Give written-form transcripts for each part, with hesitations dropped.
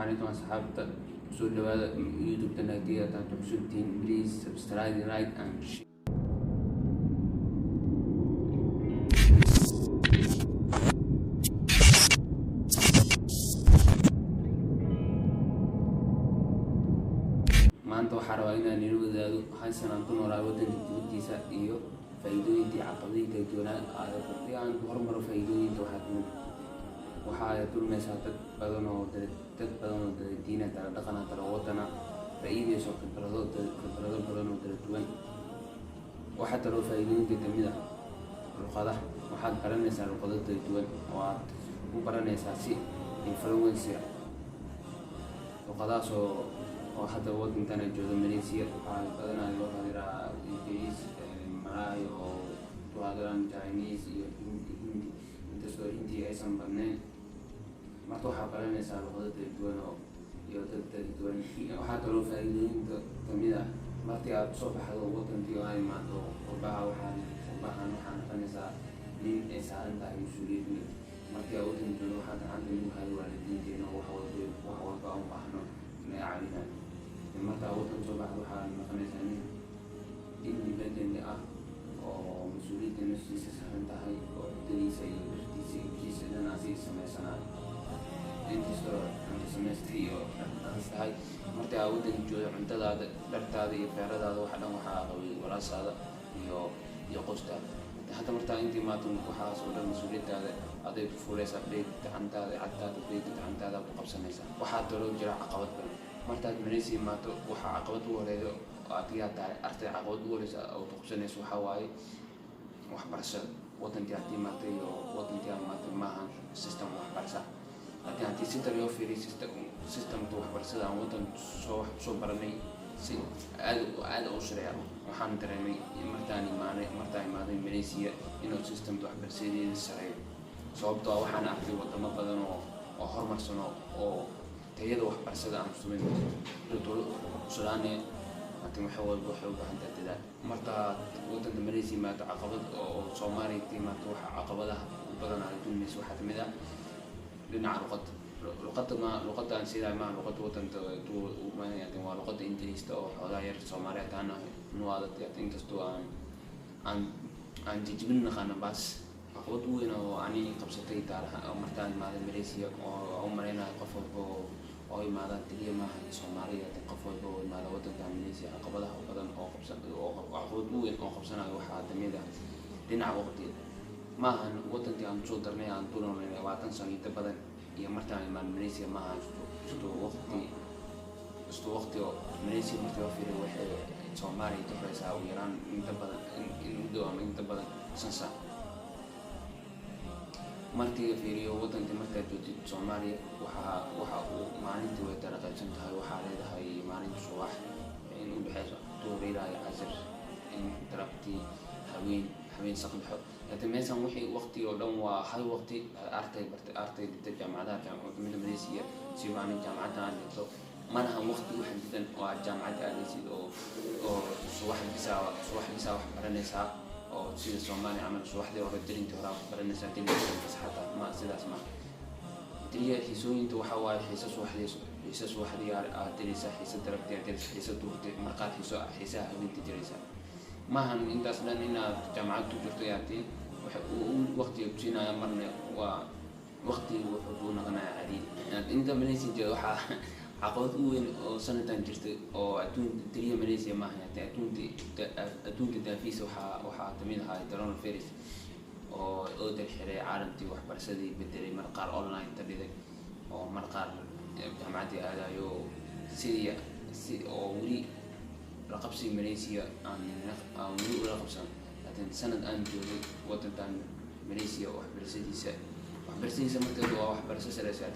عليكم أصحاب سؤال هذا يوتيوب تنادي تحسدين بليز سبسكرايب لايك أند شير. maanta waxaan rabaa inaan ila wadaado xasan aan ku noolaa waddanka dibaddiisa iyo faa'iidooyinka caqabadaha kala duwan haddii aan horumaro faa'iidooyinka waxaa dulmaysaa dad badan oo diina kala dhaqana kala wadana faa'iidayso khibrado badan oo kala duwan. waxaa kaloo faa'iidooyinka kamid ah luqadaha. waxaad baranaysaa luqado kala duwan oo aad ku baranaysaa si influencer luqadahaas oo hadda waddankana jooga Malaysia waxaa badanaa loo hadiraa Ingiriis, Malay oo ku hadlaan Chinese iyo Hindi inkastoo Hindi aysan badnayn. marka waxaa baranaysaa luqado kala duwan iyo dad kala duwan. waxaa kaloo faa'iidooyinka kamid ah markii aad soo baxdo waddankii oo ay imaado qurbaha waxaa noqonaysaa nin ay saaran tahay mas-uuliyad weyn. markii aad waddanka joogto waxaa gacanta lagu hayo waalidiinteena wax walba aan u baahno inay caawinaan. marka aad waddanka soo baxdo waxaa noqonaysaa nin independent ah oo mas-uuliyadda naftiisa saaran tahay oo cuntadiisa iyo dhartiisa iyo wixiisa dhan asiga sameysanayo inkastoo cunto samaysta iyo dhaqaas tahay. marka aad waddanka joogto cuntadaada, dhartaada iyo feeradaada waxa dhan waxaa qabiy walaasaada iyo qoyskaada. hadda markaa intii maanta waxaas oo dhan mas-uuliyaddaada aday ku fuuleysaa beyd gacantaada cagtaada beyd gacantaada ku qabsanaysaa. waxaa kaloo jira caqabad badan markaad Malaysia imaato. waxaa caqabad ugu horeeya oo adiga tahay arday caqabad ugu horeysa oo ku qabsanayso waxaa waaye waxbarashada. waddankii haddii imaatay iyo waddankii aan imaatay maahan system waxbarasha. laakiin haddii si kale loo fiiriyo systemka waxbarashada aan waddan soo baranay si aad u sareeya. waxaan dareemay markaan imaaday Malaysia inuu systemka waxbarashadeeda sareeyo sababtoo ah waxaan arkay waddamo badan oo horumarsan oo tayada waxbarashada aan sumin Suudaan laakiin waxay u baahan tahay dadaal. marka waddanka Malaysia imaado caqabad oo Soomaaliya ka imaado waxa caqabadaha badan ay dulmayso waxaa kamid ah dhinaca luqadda aan sidaa maaha luqadda waddanka waa luqadda Ingiriiska oo xoogaa yar Soomaaliyeed aan ahay nuwaadad inkastoo aan jijibin naqaana baas. caqabad weyn oo ani qabsatay markaan imaaday Malaysia oo u malaynayo qof walba oo imaada kaliya maaha Soomaaliya qof walba oo imaada waddanka Malaysia caqabadaha badan oo caqabad weyn oo qabsanayo waxaa kamid ah dhinaca waqtiga. maahan waddankii aan soo darnay aan ku noolay 20 sano inta badan iyo markaan imaan Malaysia maaha istu waqti oo Malaysia markii loo fiiriyo waxay Soomaaliya ka horeysaa ugu yaraan inta badan inta badan 5 sano. markii la fiiriyo waddanka markaad joogtid Soomaaliya waxa uu maalintii way kala qaybsan tahay. waxaa leedahay maalinta subax in u dhexeyso duhur ilaa casir in darabtii habeen saqdexo. laakiin meeshan wixii waqti oo dhan waa hal waqti. arday dhigta jaamacadaha wadamada Malaysia si maanin jaamacadda aan dhigto malaha waqti u xadidan oo aad jaamacadda aadaysid oo subaxdiisa wax baranaysaa oo sida Soomaaliya camal subaxdii hore dirintii hore wax baranaysaa dirintii saxda ma sidaas ma diriya xiisooyinta waxa waaye xiisa subaxdii aad diraysaa xiisa darabtii aad diraysaa xiisa duurtay markaad xiisaha habeentii diraysaa. maahan intaas dhan inaad jaamacad ku jirto yaatiin waqtiga ku siinaya marna waa waqtiga wuxuu noqonayaa cadiid. inta Malaysia jooga waxaa caqabad u weyn oo sanadan jirtay oo adduunka diriya Malaysia maaha adduunka daafiisa waxaa kamid ahaa coronavirus oo dalxiray caalamkii waxbarashadii bedelay mar qaar online ka dhigay oo mar qaar jaamacaddii aadayo oo weli la qabsi Malaysia aan weli ula qabsan. laakiin sanad aan joogay waddankan Malaysia waxbarashadiisa markeedu waa waxbarasho sareysa.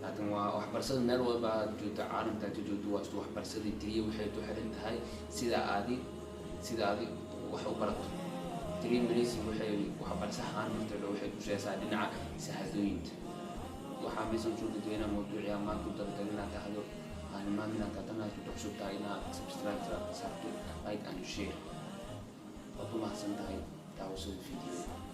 laakiin waa waxbarashada meel walba joogta caalamka ka joogto waa isku waxbarashadii tiriya waxay ku xiran tahay sida aadi wax u barato. tiriya Malaysia waxay waxbarasho ahaan markeedu waxay ku sheegaysaa dhinaca shahaadooyinka. waxaa meeshan soo degayna mawduuciya maanta u dalgalinaad ahdo aan ka tanaayo ku cusubtahay inaad subscribe saarto like and share. waad u mahadsantahay daawashada fiidiyoda.